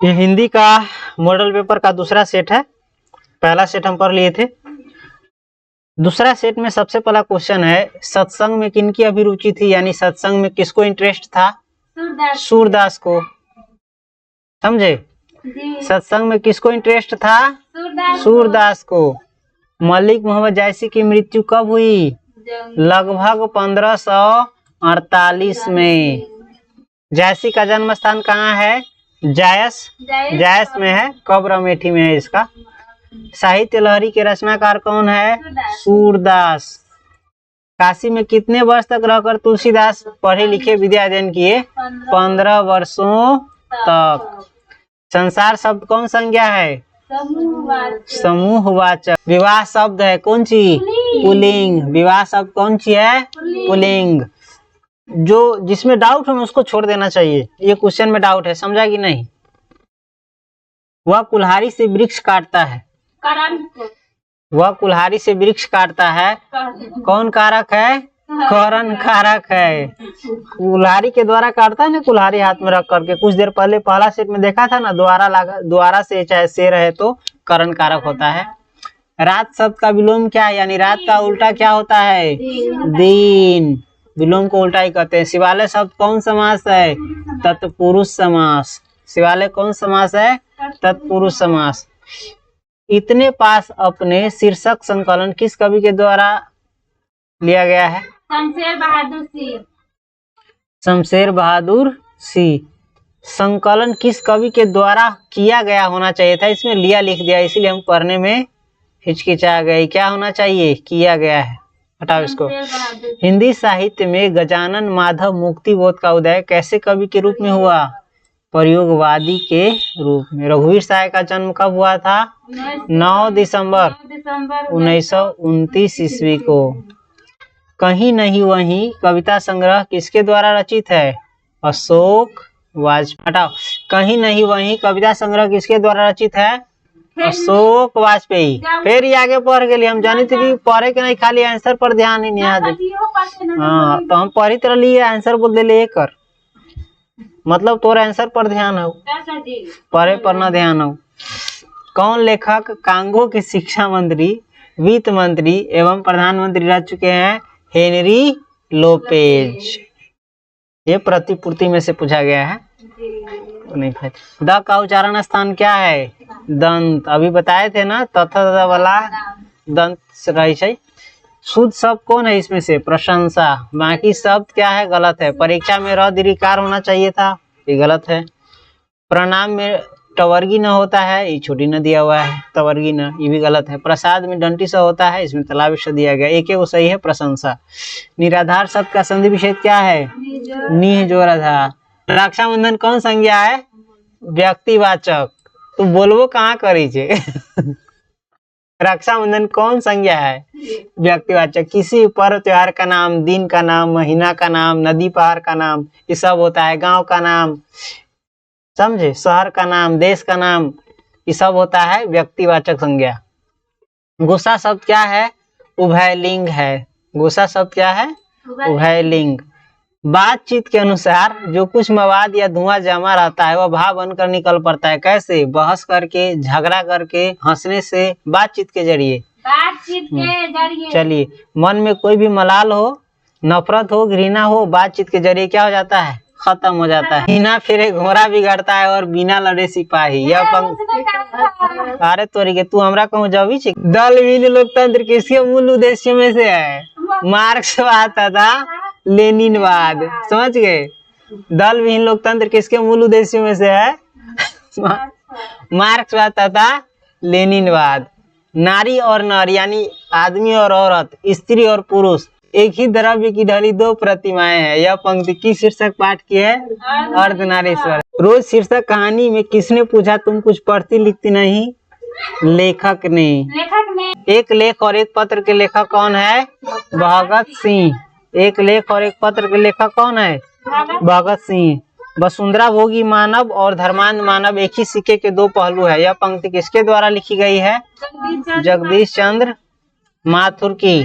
ये हिंदी का model paper का दूसरा सेट है। पहला सेट हम पढ़ लिए थे। दूसरा सेट में सबसे पहला क्वेश्चन है, सत्संग में किनकी अभिरुचि थी, यानी सत्संग में किसको इंटरेस्ट था? सूरदास को। समझे? सत्संग में किसको इंटरेस्ट था? सूरदास को। मलिक मोहम्मद जायसी की मृत्यु कब हुई? लगभग 1548 में। जायसी का जन्म स्थान कहाँ है? जायस में है, कब्र अमेठी में है इसका। साहित्य लहरी के रचनाकार कौन है? सूरदास। काशी में कितने वर्ष तक रहकर तुलसीदास पढ़े लिखे विद्या अध्ययन किए? 15 वर्षों तक। संसार शब्द कौन संज्ञा है? समूहवाचक। विवाह शब्द है कौन सी? पुल्लिंग। विवाह शब्द कौन सी है? पुल्लिंग। जो जिसमें डाउट है उसको छोड़ देना चाहिए, ये क्वेश्चन में डाउट है, समझा कि नहीं? वह कुल्हाड़ी से वृक्ष काटता है। वह कुल्हाड़ी से वृक्ष काटता है, कौन कारक है? करण कारक है। कुल्हाड़ी के द्वारा काटता है ना, कुल्हाड़ी हाथ में रख करके। कुछ देर पहले पहला सेट में देखा था ना, द्वारा से चाहे से रहे तो करण कारक होता है। रात शब्द का विलोम क्या है, यानी रात का उल्टा क्या होता है? दिन। विलोम को उल्टा ही कहते हैं। शिवालय शब्द कौन समास है? तत्पुरुष समास। शिवालय कौन समास है? तत्पुरुष समास। इतने पास अपने शीर्षक संकलन किस कवि के द्वारा लिया गया है? शमशेर बहादुर सी। संकलन किस कवि के द्वारा किया गया होना चाहिए था, इसमें लिया लिख दिया, इसीलिए हम पढ़ने में हिचकिचा गए। क्या होना चाहिए? किया गया है, हटाओ इसको। हिंदी साहित्य में गजानन माधव मुक्तिबोध का उदय कैसे कवि के रूप में हुआ? प्रयोगवादी के रूप में। रघुवीर साय का जन्म कब हुआ था? 9 दिसंबर 1929 ईस्वी को। कहीं नहीं वहीं कविता संग्रह किसके द्वारा रचित है? अशोक वाजपेयी। हटाओ। कहीं नहीं वहीं कविता संग्रह किसके द्वारा रचित है? अशोक वाजपेयी। फिर ये आगे पढ़ के लिए हम जानी थी कि पढ़े के नहीं, खाली आंसर पर ध्यान ही नहीं आ। हाँ तो हम पढ़ी तरह लिए आंसर बोल दे ले कर, मतलब तोर आंसर पर ध्यान हो, पढ़े पर ना ध्यान हो। कौन लेखक कांगो के शिक्षा मंत्री, वित्त मंत्री एवं प्रधानमंत्री रह चुके हैं? Henry Lopez. ये प्रतिपूर्ति में से पूछा गया है। नहीं, द का उच्चारण स्थान क्या है? दंत। अभी बताए थे ना, तथा वाला दंत रही है। शुद्ध शब्द कौन है इसमें से? प्रशंसा। बाकी शब्द क्या है? गलत है। परीक्षा में र दीर्घिकार होना चाहिए था, ये गलत है। प्रणाम में टवर्गी न होता है, ये छोटी न दिया हुआ है, तवर्गी न, ये भी गलत है। प्रसाद में डंटी सा होता है, इसमें तालाब सा दिया गया, एक वो सही है, प्रशंसा। निराधार शब्द का संधि विच्छेद क्या है? निह जोराधार। रक्षाबंधन कौन संज्ञा है? व्यक्तिवाचक। तू बोलबो कहाँ करी छे? रक्षाबंधन कौन संज्ञा है? व्यक्तिवाचक। किसी पर्व त्योहार का नाम, दिन का नाम, महीना का नाम, नदी पहाड़ का नाम, ये सब होता है। गांव का नाम, समझे? शहर का नाम, देश का नाम, ये सब होता है व्यक्तिवाचक संज्ञा। गुस्सा शब्द क्या है? उभयलिंग है। गुस्सा शब्द क्या है? उभयलिंग। बातचीत के अनुसार जो कुछ मवाद या धुआं जमा रहता है वह भाव बनकर निकल पड़ता है। कैसे? बहस करके, झगड़ा करके, हंसने से, बातचीत के जरिए। चलिए, मन में कोई भी मलाल हो, नफरत हो, घृणा हो, बातचीत के जरिए क्या हो जाता है? खत्म हो जाता है। बिना फिरे घोड़ा बिगड़ता है और बिना लड़े सिपाही। यह अरे तोरी के तू हमरा कहूँ जब दल विहीन लोकतंत्र किसके मूल उद्देश्य में से है? मार्क्सवाद तथा लेनिनवाद। समझ गए? दल विहीन लोकतंत्र किसके मूल उद्देश्यों में से है? मार्क्सवाद तथा लेनिनवाद। नारी और नर यानी आदमी और औरत, स्त्री और पुरुष, एक ही द्रव्य की ढली दो प्रतिमाएं हैं। यह पंक्ति किस शीर्षक पाठ की है? अर्धनारीश्वर। रोज शीर्षक कहानी में किसने पूछा तुम कुछ पढ़ती लिखती नहीं? लेखक ने। एक लेख और एक पत्र के लेखक कौन है? भगत सिंह। एक लेख और एक पत्र के लेखक कौन है? भगत सिंह। वसुंधरा भोगी मानव और धर्मांध मानव एक ही सिक्के के दो पहलू है। यह पंक्ति किसके द्वारा लिखी गई है? जगदीश चंद्र माथुर की।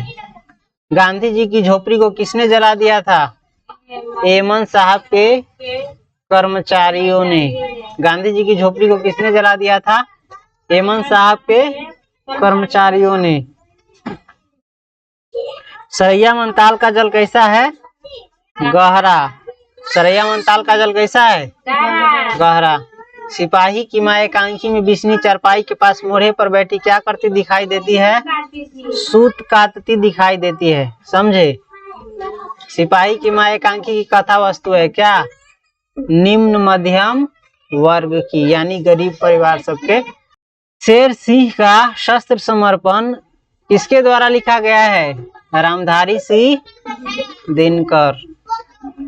गांधी जी की झोपड़ी को किसने जला दिया था? एमन साहब के कर्मचारियों ने। गांधी जी की झोपड़ी को किसने जला दिया था? एमन साहब के कर्मचारियों ने। सरैया मंताल का जल कैसा है? गहरा। सरैया मंताल का जल कैसा है? गहरा। सिपाही की माँ एकांकी में बिस्नी चारपाई के पास मोढ़े पर बैठी क्या करती दिखाई देती है? सूत काटती दिखाई देती है। समझे? सिपाही की माँ एकांकी की कथा वस्तु है क्या? निम्न मध्यम वर्ग की, यानी गरीब परिवार सबके। शेर सिंह का शस्त्र समर्पण किसके द्वारा लिखा गया है? रामधारी सिंह दिनकर।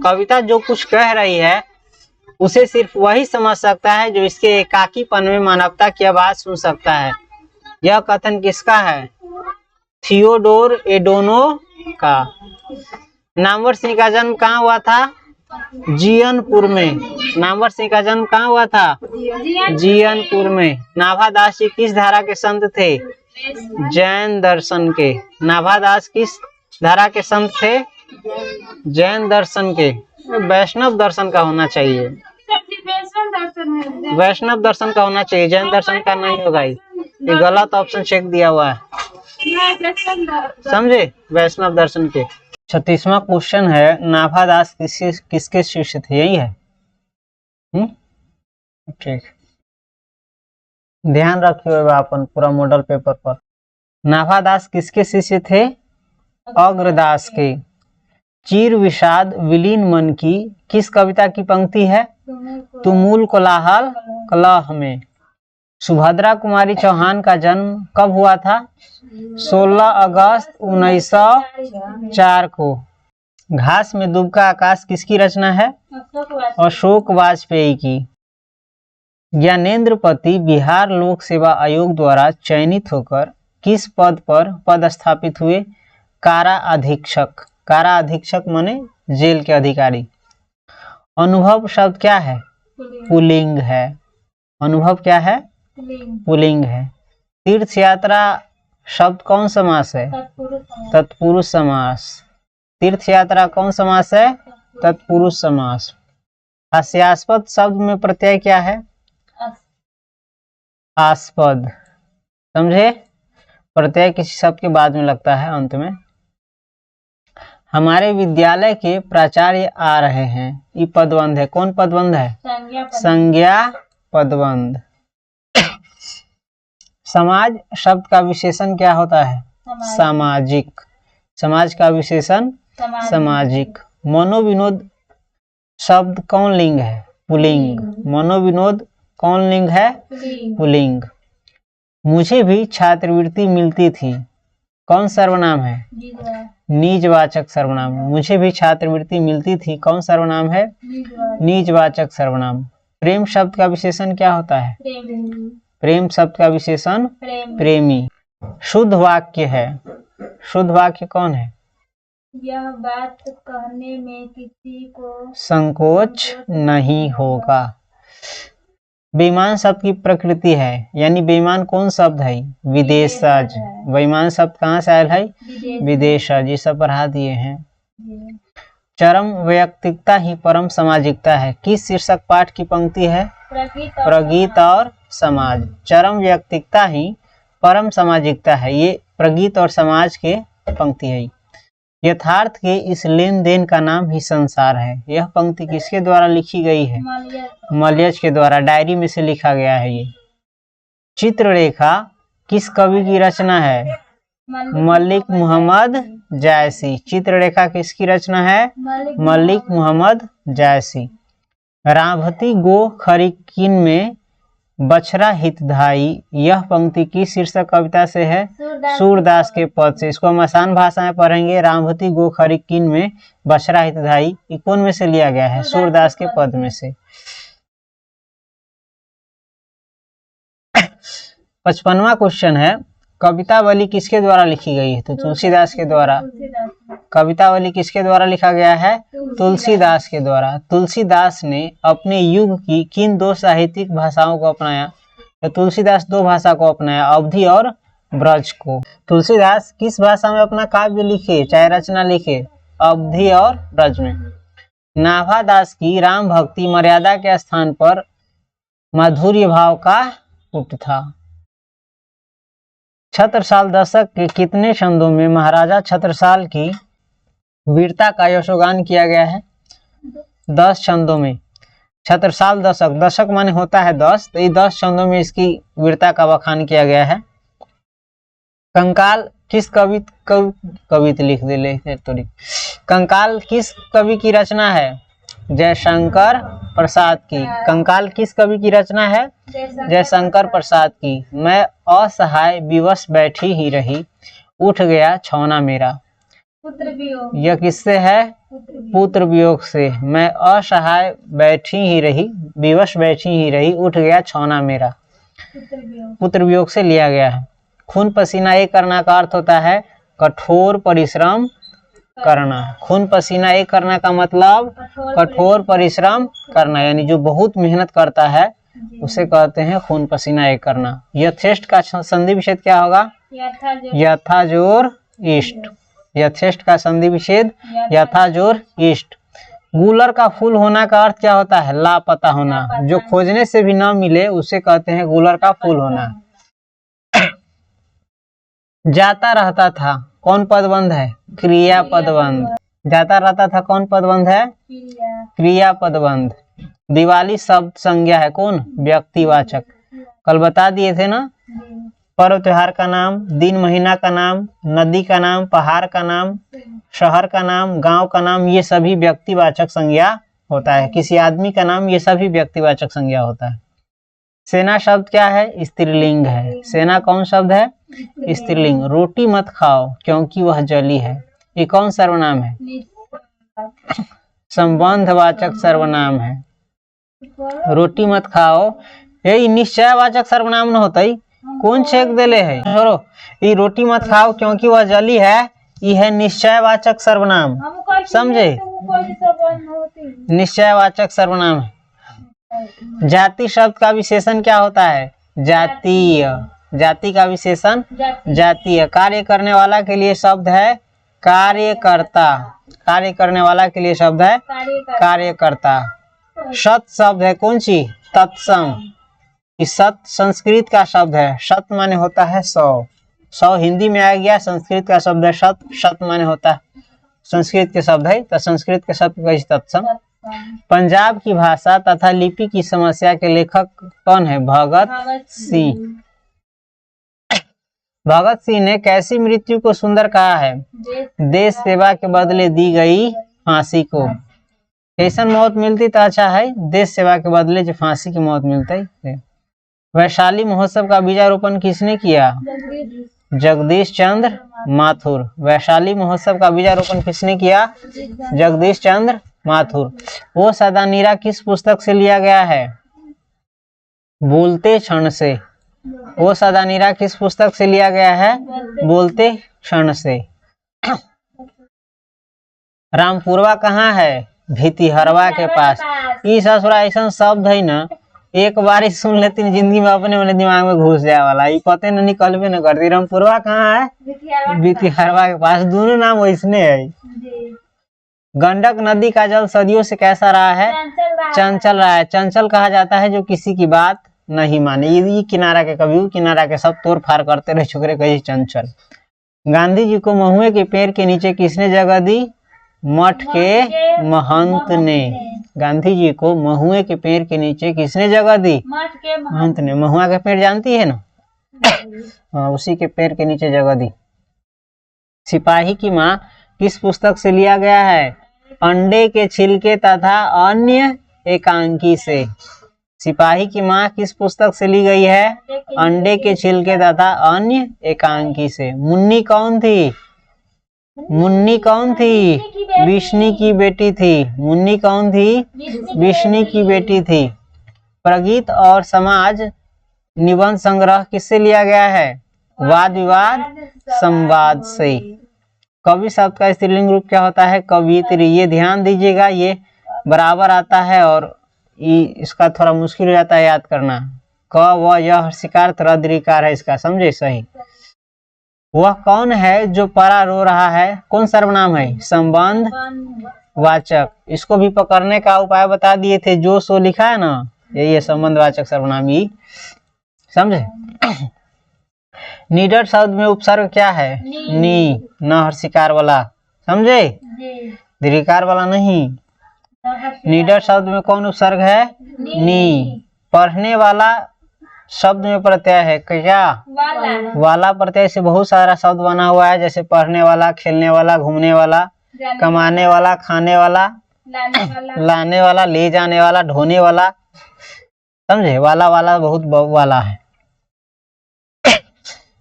कविता जो कुछ कह रही है उसे सिर्फ वही समझ सकता है जो इसके एकाकीपन में मानवता की आवाज सुन सकता है। यह कथन किसका है? थियोडोर एडोनो का। नामवर सिंह का जन्म कहाँ हुआ था? जीयनपुर में। नामवर सिंह का जन्म कहाँ हुआ था? जीयनपुर में। नाभादास जी किस धारा के संत थे? जैन दर्शन के। नाभादास किस धारा के संत थे? जैन दर्शन के। वैष्णव दर्शन का होना चाहिए, वैष्णव दर्शन का होना चाहिए, जैन दर्शन का नहीं होगा। ये गलत ऑप्शन चेक दिया हुआ है, समझे? वैष्णव दर्शन के। 36वां क्वेश्चन है, नाभादास किसके शिष्य थे? यही है। ठीक, ध्यान रखिएगा अपन पूरा मॉडल पेपर पर। नाभादास किसके शिष्य थे? अग्रदास के। चीर विषाद विलीन मन की किस कविता की पंक्ति है? तुमुल कोलाहल कलह में। सुभद्रा कुमारी चौहान का जन्म कब हुआ था? 16 अगस्त 1904 को। घास में डूबका आकाश किसकी रचना है? अशोक वाजपेयी की। ज्ञानेंद्रपति बिहार लोक सेवा आयोग द्वारा चयनित होकर किस पद पर पदस्थापित हुए? कारा अधीक्षक। कारा अधीक्षक माने जेल के अधिकारी। अनुभव शब्द क्या है? पुल्लिंग है। अनुभव क्या है? पुल्लिंग है। तीर्थ यात्रा शब्द कौन समास है? तत्पुरुष समास। तीर्थ यात्रा कौन समास है? तत्पुरुष समास। हास्यास्पद शब्द में प्रत्यय क्या है? आस्पद। समझे? प्रत्यय किसी शब्द के बाद में लगता है अंत में। हमारे विद्यालय के प्राचार्य आ रहे हैं, ये पदबंध है। कौन पदबंध है? संज्ञा पदबंध। समाज शब्द का विशेषण क्या होता है? सामाजिक। समाज का विशेषण सामाजिक। मनोविनोद शब्द कौन लिंग है? पुल्लिंग। मनोविनोद कौन लिंग है? पुल्लिंग। मुझे भी छात्रवृत्ति मिलती थी, कौन सर्वनाम है? निजवाचक सर्वनाम। मुझे भी छात्रवृत्ति मिलती थी, कौन सर्वनाम है? निजवाचक सर्वनाम। प्रेम शब्द का विशेषण क्या होता है? प्रेम शब्द का विशेषण प्रेमी। शुद्ध वाक्य है। शुद्ध वाक्य कौन है? यह बात कहने में किसी को संकोच नहीं होगा। बेईमान शब्द की प्रकृति है, यानी बेईमान कौन शब्द है? विदेशज। बेईमान शब्द कहाँ से आयल है? विदेशज। ये सब पढ़ा दिए हैं। चरम वैयक्तिकता ही परम सामाजिकता है, किस शीर्षक पाठ की पंक्ति है? प्रगीत और समाज। चरम वैयक्तिकता ही परम सामाजिकता है, ये प्रगीत और समाज के पंक्ति है। यथार्थ के इस लेन देन का नाम ही संसार है। यह पंक्ति किसके द्वारा लिखी गई है? मलयज के द्वारा। डायरी में से लिखा गया है ये। चित्ररेखा किस कवि की रचना है? मलिक मोहम्मद जायसी। चित्ररेखा किसकी रचना है? मलिक मोहम्मद जायसी। राभती गो खरीकिन में बछरा हितधाई, यह पंक्ति किस शीर्षक कविता से है? सूरदास के पद से। इसको हम आसान भाषा में पढ़ेंगे। रामवती गो खरीकिन में बछरा हितधाई, ये कौन में से लिया गया है? सूरदास के पद में से। 55वां क्वेश्चन है, कवितावली किसके द्वारा लिखी गई है? तो तुलसीदास के द्वारा। कवितावली किसके द्वारा लिखा गया है? तुलसीदास के द्वारा। तुलसीदास ने अपने युग की किन दो साहित्यिक भाषाओं को अपनाया? तो तुलसीदास दो भाषा को अपनाया, अवधी और ब्रज को। तुलसीदास किस भाषा में अपना काव्य लिखे चाहे रचना लिखे? अवधी और ब्रज में। नाभादास की राम भक्ति मर्यादा के स्थान पर माधुर्य भाव का पुट था। छत्रसाल दशक के कितने छंदों में महाराजा छत्रसाल की वीरता का यशोगान किया गया है? 10 छंदों में। छत्रसाल दशक, दशक माने होता है 10, तो ये 10 छंदों में इसकी वीरता का बखान किया गया है। कंकाल किस कवित लिख दे ले थोड़ी। कंकाल किस कवि की रचना है? जयशंकर प्रसाद की। कंकाल किस कवि की रचना है? जयशंकर प्रसाद की। मैं असहाय विवश बैठी ही रही, उठ गया छौना मेरा। पुत्र वियोग। यह किससे है? पुत्र वियोग से। मैं असहाय बैठी ही रही, विवश बैठी ही रही, उठ गया छौना मेरा। पुत्र वियोग से लिया गया है। खून पसीना एक करना का अर्थ होता है कठोर परिश्रम करना। खून पसीना एक करना का मतलब कठोर परिश्रम करना, यानी जो बहुत मेहनत करता है उसे कहते हैं खून पसीना एक करना। यथेष्ट का संधि विच्छेद क्या होगा? यथाजोर इष्ट। यथेष्ट का संधि विच्छेद यथाजोर इष्ट। गूलर का फूल होना का अर्थ क्या होता है? लापता होना। जो खोजने से भी न मिले उसे कहते हैं गूलर का फूल होना। जाता रहता था कौन पदबंध है? क्रिया पदबंध। जाता रहता था कौन पदबंध है? क्रिया पदबंध। दिवाली शब्द संज्ञा है कौन? व्यक्तिवाचक। कल बता दिए थे ना, पर्व त्योहार का नाम, दिन महीना का नाम, नदी का नाम, पहाड़ का नाम, शहर का नाम, गांव का नाम, ये सभी व्यक्तिवाचक संज्ञा होता है। किसी आदमी का नाम, ये सभी व्यक्तिवाचक संज्ञा होता है। सेना शब्द क्या है? स्त्रीलिंग है। सेना कौन शब्द है? स्त्रीलिंग। रोटी मत खाओ क्योंकि वह जली है, ये कौन सर्वनाम है? संबंधवाचक सर्वनाम है। रोटी मत खाओ ये निश्चयवाचक सर्वनाम न होता ही कौन छेक देले है? छोड़ो, ये रोटी मत खाओ क्योंकि वह जली है, यह है निश्चयवाचक सर्वनाम। समझे? निश्चयवाचक सर्वनाम है। जाति शब्द का विशेषण क्या होता है? जातीय। जाति का विशेषण जातीय। कार्य करने वाला के लिए शब्द है कार्यकर्ता। कार्य करने वाला के लिए शब्द है कार्यकर्ता। सत शब्द है कौन सी? तत्सम। इस सत संस्कृत का शब्द है। सत माने होता है 100। 100 हिंदी में आ गया, संस्कृत का शब्द है सत। सत माने होता है संस्कृत के शब्द है, तो संस्कृत के शब्द का तत्सम। पंजाब की भाषा तथा लिपि की समस्या के लेखक कौन है? भगत सिंह। भगत सिंह ने कैसी मृत्यु को सुंदर कहा है? देश सेवा के बदले दी गई फांसी को। कैसन मौत मिलती तो अच्छा है? देश सेवा के बदले जो फांसी की मौत मिलती है। वैशाली महोत्सव का बीजारोपण किसने किया? जगदीश चंद्र माथुर। वैशाली महोत्सव का बीजारोपण किसने किया? जगदीश चंद्र माथुर। वो सदा नीरा किस पुस्तक से लिया गया है? बोलते क्षण से। वो सदा नीरा किस पुस्तक से लिया गया है? बोलते क्षण से। रामपुरवा कहाँ है? भितिहरवा के पास। इस असुरा ऐसा शब्द है ना, एक बार ही सुन लेती जिंदगी में अपने दिमाग में घुस जाए वाला, ये पते न निकलबे न करती। रामपुरवा कहाँ है? भितिहरवा के पास। दोनों नाम वैसने है। गंडक नदी का जल सदियों से कैसा रहा है? चंचल रहा है। चंचल कहा जाता है जो किसी की बात नहीं माने। ये किनारा के कभी किनारा के सब तोड़ फाड़ करते रहे छोकरे कही चंचल। गांधी जी को महुए के पेड़ के नीचे किसने जगह दी? मठ के महंत ने। गांधी जी को महुए के पेड़ के नीचे किसने जगह दी? महंत ने। महुआ का पेड़ जानती है ना? हाँ, उसी के पेड़ के नीचे जगह दी। सिपाही की माँ किस पुस्तक से लिया गया है? अंडे के छिलके तथा अन्य एकांकी से। सिपाही की माँ किस पुस्तक से ली गई है? अंडे के छिलके तथा अन्य एकांकी से। मुन्नी कौन थी? मुन्नी कौन थी? विष्णु की बेटी थी। मुन्नी कौन थी? विष्णु की बेटी थी। प्रगीत और समाज निबंध संग्रह किससे लिया गया है? वाद विवाद संवाद से। कवि शब्द का स्त्रीलिंग रूप क्या होता है? कवित्री। ये ध्यान दीजिएगा, ये बराबर आता है और इसका थोड़ा मुश्किल हो जाता है याद करना। क व यह शिकार रद्रिकार है इसका, समझे? सही। वह कौन है जो परा रो रहा है? कौन सर्वनाम है? संबंध वाचक। इसको भी पकड़ने का उपाय बता दिए थे। जो सो लिखा है ना, यही है संबंधवाचक सर्वनामी। समझे? नीडर शब्द में उपसर्ग क्या है? नी। न हर्षिकार वाला। समझे? दीर्घिकार वाला नहीं। नीडर शब्द में कौन उपसर्ग है? नी। पढ़ने वाला शब्द में प्रत्यय है क्या? वाला प्रत्यय से बहुत सारा शब्द बना हुआ है, जैसे पढ़ने वाला, खेलने वाला, घूमने वाला, कमाने वाला, खाने वाला, लाने वाला, ले जाने वाला, ढोने वाला। समझे? वाला वाला बहुत वाला है।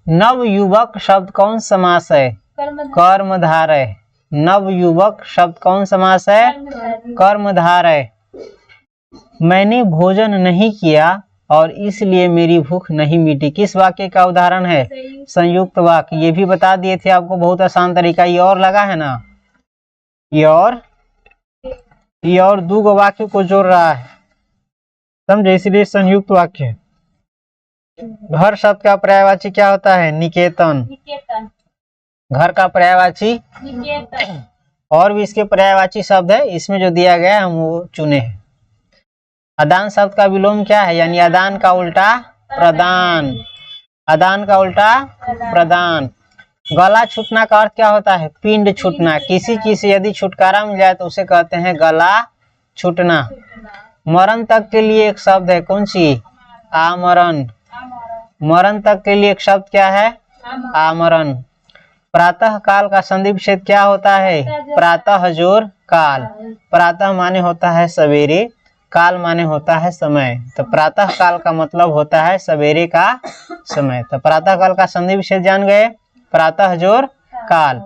नव युवक शब्द कौन समास है? कर्मधारय। नव युवक शब्द कौन समास है? कर्मधारय। मैंने भोजन नहीं किया और इसलिए मेरी भूख नहीं मिटी। किस वाक्य का उदाहरण है? संयुक्त वाक्य। ये भी बता दिए थे आपको, बहुत आसान तरीका। ये और लगा है ना, ये और दो वाक्य को जोड़ रहा है। समझे? इसलिए संयुक्त वाक्य है। घर शब्द का पर्यायवाची क्या होता है? निकेतन। घर का पर्यायवाची निकेतन। और भी इसके पर्यायवाची शब्द है, इसमें जो दिया गया है हम वो चुने हैं। अदान शब्द का विलोम क्या है? यानी अदान का उल्टा प्रदान। अदान का उल्टा प्रदान। गला छूटना का अर्थ क्या होता है? पिंड छूटना। किसी से यदि छुटकारा मिल जाए तो उसे कहते हैं गला छूटना। मरण तक के लिए एक शब्द है, कौन सी? आमरण। मरण तक के लिए एक शब्द क्या है? आमरण। प्रातः काल का संधि विच्छेद क्या होता है? प्रातः जोर काल। प्रातः माने होता है सवेरे, काल माने होता है समय। तो प्रातः काल का मतलब होता है सवेरे का समय। तो प्रातः काल का संधि विच्छेद जान गए? प्रातः जोर काल।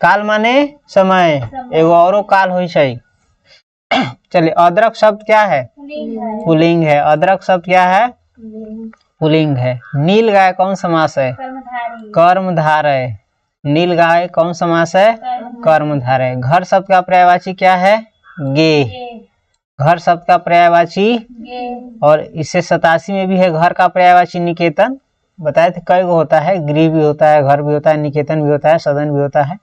काल माने समय, एगो औरो काल हो। चलिए, अदरक शब्द क्या है? पुल्लिंग है। अदरक शब्द क्या है? पुल्लिंग है। नील गाय कौन समास है? कर्मधारय। नील गाय कौन समास है? कर्मधारय। घर शब्द का पर्यायवाची क्या है? गे। घर शब्द का पर्यायवाची और इससे 87 में भी है घर का पर्यायवाची निकेतन। बताए थे कई गो होता है, गृह भी होता है, घर भी होता है, निकेतन भी होता है, सदन भी होता है।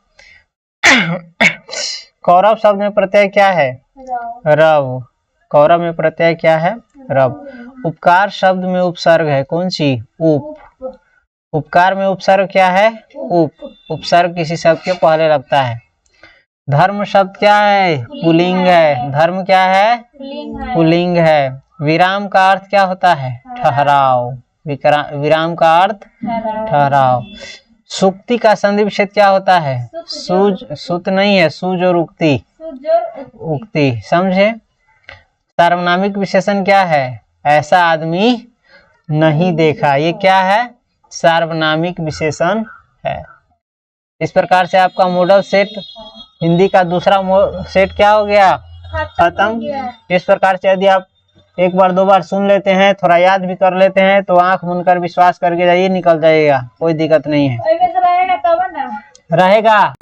कौरव शब्द में प्रत्यय क्या है? रव। कौरव में प्रत्यय क्या है? रव। उपकार शब्द में उपसर्ग है, कौन सी? उप। उपकार में उपसर्ग क्या है? उप। उपसर्ग किसी शब्द के पहले लगता है। धर्म शब्द क्या है? पुल्लिंग है। धर्म क्या है? पुल्लिंग है। विराम का अर्थ क्या होता है? ठहराव। विराम का अर्थ ठहराव। सुक्ति का संधि विच्छेद क्या होता है? सुत नहीं है, सूज और उक्ति। उक्ति। समझे? सार्वनामिक विशेषण क्या है? ऐसा आदमी नहीं देखा। ये क्या है? सार्वनामिक विशेषण है। इस प्रकार से आपका मॉडल सेट हिंदी का दूसरा सेट क्या हो गया? खत्म। इस प्रकार से यदि आप एक बार दो बार सुन लेते हैं, थोड़ा याद भी कर लेते हैं, तो आंख मूंद कर विश्वास करके जाइए, निकल जाएगा, कोई दिक्कत नहीं है। रहेगा।